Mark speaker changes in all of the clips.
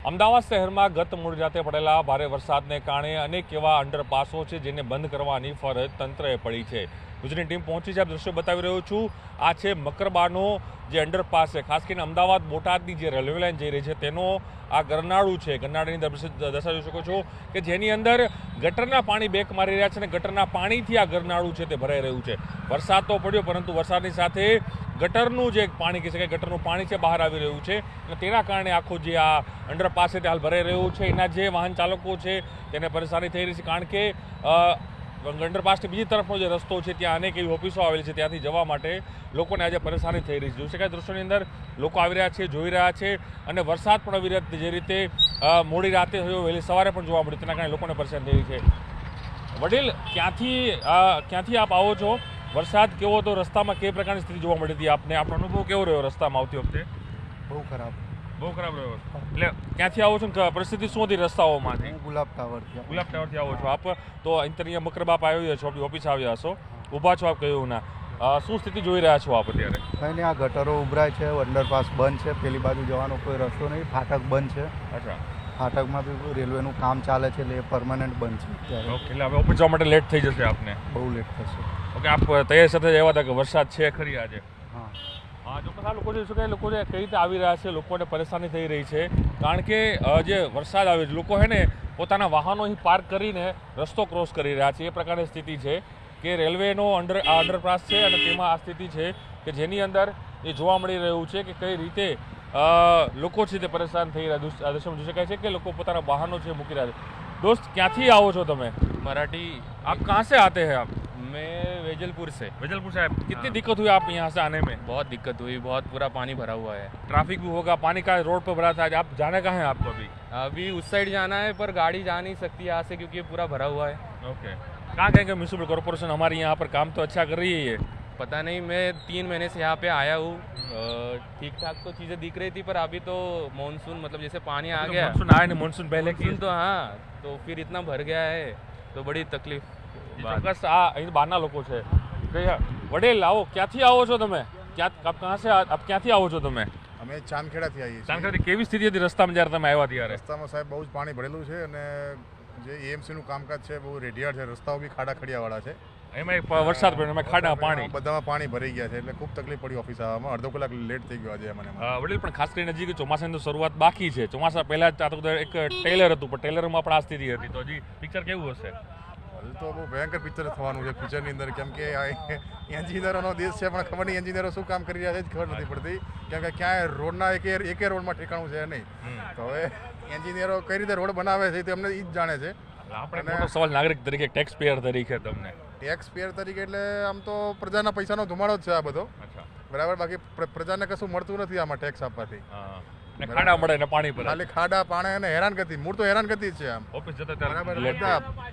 Speaker 1: અમદાવાદ શહેરમાં ગત મોડી રાતે પડેલા ભારે વરસાદને કારણે અનેક એવા અંડરપાસો છે જેને બંધ કરવાની ફરજ તંત્રએ પડી છે. ગુજરાતની ટીમ પહોંચી છે. આપ દ્રશ્યો બતાવી રહ્યો છું. આ છે મકરબાનો જે અંડરપાસ છે, ખાસ કરીને અમદાવાદ બોટાદની જે રેલવે લાઇન જઈ રહી છે તેનો આ ગરનાળું છે. ગરનાળાની દર્શાવી શકો છો કે જેની અંદર ગટરના પાણી બેક મારી રહ્યા છે અને ગટરના પાણીથી આ ગરનાળું છે તે ભરાઈ રહ્યું છે. વરસાદ તો પડ્યો, પરંતુ વરસાદની સાથે ગટરનું જે પાણી કહી શકાય, ગટરનું પાણી છે બહાર આવી રહ્યું છે અને તેના કારણે આખું જે આ અંડરપાસ છે તે હાલ ભરાઈ રહ્યું છે. એના જે વાહન ચાલકો છે તેને પરેશાની થઈ રહી છે, કારણ કે અંડરપાસની બીજી તરફનો જે રસ્તો છે ત્યાં અનેક એવી ઓફિસો આવેલી છે, ત્યાંથી જવા માટે લોકોને આજે પરેશાની થઈ રહી છે. જોઈ શકાય દ્રશ્યોની અંદર લોકો આવી રહ્યા છે, જોઈ રહ્યા છે અને વરસાદ પણ આવી રહ્યા જે રીતે મોડી રાતે થયો, વહેલી સવારે પણ જોવા મળ્યું, તેના કારણે લોકોને પરેશાની થઈ રહી છે. વડીલ, ક્યાંથી આપ આવો છો? વરસાદ કેવો હતો? રસ્તામાં કઈ પ્રકારની સ્થિતિ જોવા મળી હતી આપને? આપણો અનુભવ કેવો રહ્યો રસ્તામાં આવતી વખતે?
Speaker 2: બહુ ખરાબ
Speaker 1: રહ્યો. એટલે ક્યાંથી આવો છો ને પરિસ્થિતિ શું હતી રસ્તાઓમાંથી?
Speaker 2: ગુલાબ ટાવરથી
Speaker 1: આવો છો આપ? તો અહીંયા મકરબાપ આવ્યો છો, આપણી ઓફિસ આવ્યા છો, ઊભા છો આપ, કહ્યું ના શું સ્થિતિ જોઈ રહ્યા છો આપ અત્યારે?
Speaker 2: કંઈ નહીં, આ ગટરો ઉભરાય છે, અંડરપાસ બંધ છે, પેલી બાજુ જવાનો કોઈ રસ્તો નહીં, ફાટક બંધ છે.
Speaker 1: અચ્છા,
Speaker 2: ફાટકમાં બી રેલવેનું કામ ચાલે છે એટલે એ પરમાનન્ટ બંધ છે.
Speaker 1: ઓકે, એટલે હવે ઓફિસ જવા માટે લેટ થઈ જશે આપને?
Speaker 2: બહુ લેટ થશે.
Speaker 1: ઓકે, આપ તૈયાર સાથે એવા હતા કે વરસાદ છે ખરી આજે?
Speaker 2: હા,
Speaker 1: ચોક્કસ. આ લોકો શું કહે, લોકો કઈ રીતે આવી રહ્યા છે, લોકોને પરેશાની થઈ રહી છે, કારણ કે જે વરસાદ આવે છે, લોકો હે ને પોતાના વાહનો અહીં પાર્ક કરીને રસ્તો ક્રોસ કરી રહ્યા છે. એ પ્રકારની સ્થિતિ છે કે રેલવેનો અંડરપાસ છે અને તેમાં આ સ્થિતિ છે કે જેની અંદર એ જોવા મળી રહ્યું છે કે કઈ રીતે લોકો છે તે પરેશાન થઈ રહ્યા. દ્રશ્યમાં જોઈ શકાય છે કે લોકો પોતાના વાહનો છે મૂકી રહ્યા છે. દોસ્ત, ક્યાંથી આવો છો તમે?
Speaker 3: मराठी।
Speaker 1: आप कहाँ से आते हैं? आप
Speaker 3: मैं वेजलपुर से।
Speaker 1: वेजलपुर से। कितनी दिक्कत हुई आप यहाँ से आने में?
Speaker 3: बहुत दिक्कत हुई, बहुत पूरा पानी भरा हुआ है।
Speaker 1: ट्रैफिक भी होगा, पानी का रोड पर भरा था। आप जाने कहाँ है आपको?
Speaker 3: अभी उस साइड जाना है पर गाड़ी जा नहीं सकती यहाँ से क्योंकि ये पूरा भरा हुआ है।
Speaker 1: ओके, कहाँ कहेंगे म्यूनसिपल कॉर्पोरेशन हमारी यहाँ पर काम तो अच्छा कर रही है? ये
Speaker 3: पता नहीं, मैं 3 महीने से यहाँ पे आया हूँ, ठीक ठाक तो चीज़ें दिख रही थी, पर अभी तो मानसून मतलब जैसे पानी आ गया,
Speaker 1: मानसून आया नहीं, मानसून पहले की
Speaker 3: तो हाँ, तो फिर इतना भर गया है तो बड़ी तकलीफ।
Speaker 1: ચોક્કસ આ અહીં બહારના લોકો છે. વડીલ, આવો, ક્યાંથી આવો છો તમે? ક્યાંથી આવો છો તમે?
Speaker 4: અમે ચાંદખેડાથી આવીએ છીએ.
Speaker 1: ચાંદખેડાથી કેવી સ્થિતિ હતી રસ્તામાં જ્યારે તમે આવ્યા ત્યારે?
Speaker 4: રસ્તામાં સાહેબ બહુ જ પાણી ભરેલું છે અને જે એએમસીનું કામકાજ છે બહુ રેડિયાળ છે, રસ્તાઓ બી ખાડા ખડિયાવાળા છે.
Speaker 1: એમાં વરસાદ પડ્યો, એમાં ખાડા પાણી
Speaker 4: બધામાં પાણી ભરાઈ ગયા છે એટલે ખૂબ તકલીફ પડી ઓફિસ આવવામાં. અડધો કલાક લેટ થઈ ગયો આજે મને.
Speaker 1: વડીલ, પણ ખાસ કરીને હજી ચોમાસાની તો શરૂઆત બાકી છે. ચોમાસા પહેલા એક ટેલર હતું, પણ ટેલરમાં પણ આ સ્થિતિ હતી, તો હજી પિક્ચર કેવું હશે?
Speaker 4: હજુ તો બહુ ભયંકર પિક્ચર થવાનું છે પિક્ચરની અંદર, કેમ કે એન્જિનિયરોનો દેશ છે, પણ ખબર નહીં એન્જિનિયરો શું કામ કરી રહ્યા છે જ ખબર નથી પડતી, કેમ કે ક્યાંય રોડના એકે રોડમાં ઠેકાણું છે નહીં. તો હવે એન્જિનિયરો કઈ રીતે રોડ બનાવે છે તે અમને એ જ જાણે છે.
Speaker 1: આપણે સવાલ નાગરિક તરીકે, ટેક્સ પેયર તરીકે, તમને
Speaker 4: ટેક્સ પેયર તરીકે એટલે આમ તો પ્રજાના પૈસાનો ધુમાડો જ છે આ બધો, બરાબર. બાકી પ્રજાને કશું મળતું નથી આમાં ટેક્સ આપવાથી.
Speaker 1: ખાડા મળે ને પાણી પર
Speaker 4: ખાલી ખાડા પાણી અને હેરાનગતિ, મૂળ તો હેરાનગતિ છે. આમ
Speaker 1: ઓફિસ જતા
Speaker 4: બરાબર,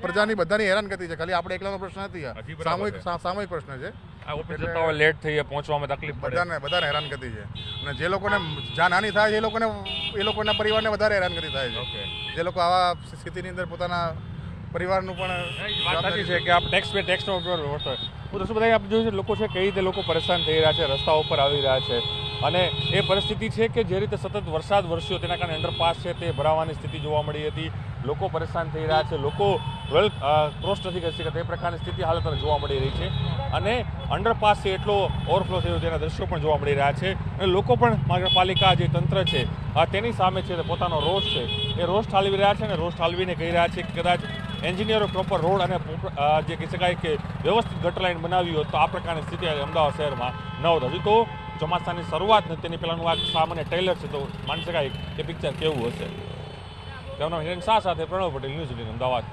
Speaker 4: પ્રજાની બધાની હેરાનગતિ છે, ખાલી આપણે એકલાનો પ્રશ્ન નથી, સામૂહિક પ્રશ્ન છે.
Speaker 1: ઓફિસ જતા હોય લેટ થઈ પહોંચવામાં તકલીફ પડે,
Speaker 4: બધાને હેરાનગતિ છે. અને જે લોકોને જાનહાની થાય છે એ લોકોના પરિવારને વધારે હેરાનગતિ થાય છે. જે લોકો આવા સ્થિતિની અંદર પોતાના પરિવારનું પણ
Speaker 1: વાત સાચી છે કે આપ ટેક્સનો હું તો શું બધા આપણે જોયું છે લોકો છે કઈ રીતે લોકો પરેશાન થઈ રહ્યા છે, રસ્તાઓ ઉપર આવી રહ્યા છે અને એ પરિસ્થિતિ છે કે જે રીતે સતત વરસાદ વરસ્યો તેના કારણે અંડરપાસ છે તે ભરાવાની સ્થિતિ જોવા મળી હતી. લોકો પરેશાન થઈ રહ્યા છે, લોકો વેલ ક્રોસ નથી કરી શકતા, તે પ્રકારની સ્થિતિ હાલ અત્યારે જોવા મળી રહી છે અને અંડરપાસ છે એટલો ઓવરફ્લો થયો તેના દ્રશ્યો પણ જોવા મળી રહ્યા છે અને લોકો પણ નગરપાલિકા જે તંત્ર છે તેની સામે છે પોતાનો રોષ છે એ રોષ ઠાલવી રહ્યા છે અને રોષ ઠાલવીને કહી રહ્યા છે કે કદાચ એન્જિનિયરો પ્રોપર રોડ અને જે કહી શકાય કે વ્યવસ્થિત ગટર લાઇન બનાવી હોત તો આ પ્રકારની સ્થિતિ અમદાવાદ શહેરમાં ન હોત. હજી તો ચોમાસાની શરૂઆત નથી, તેની પહેલાંનું આ સામાન્ય ટ્રેલર છે, તો માની શકાય કે પિક્ચર કેવું હશે. તેમના હિરેન શાહ સાથે પ્રણવ પટેલ, ન્યૂઝ 18 અમદાવાદ.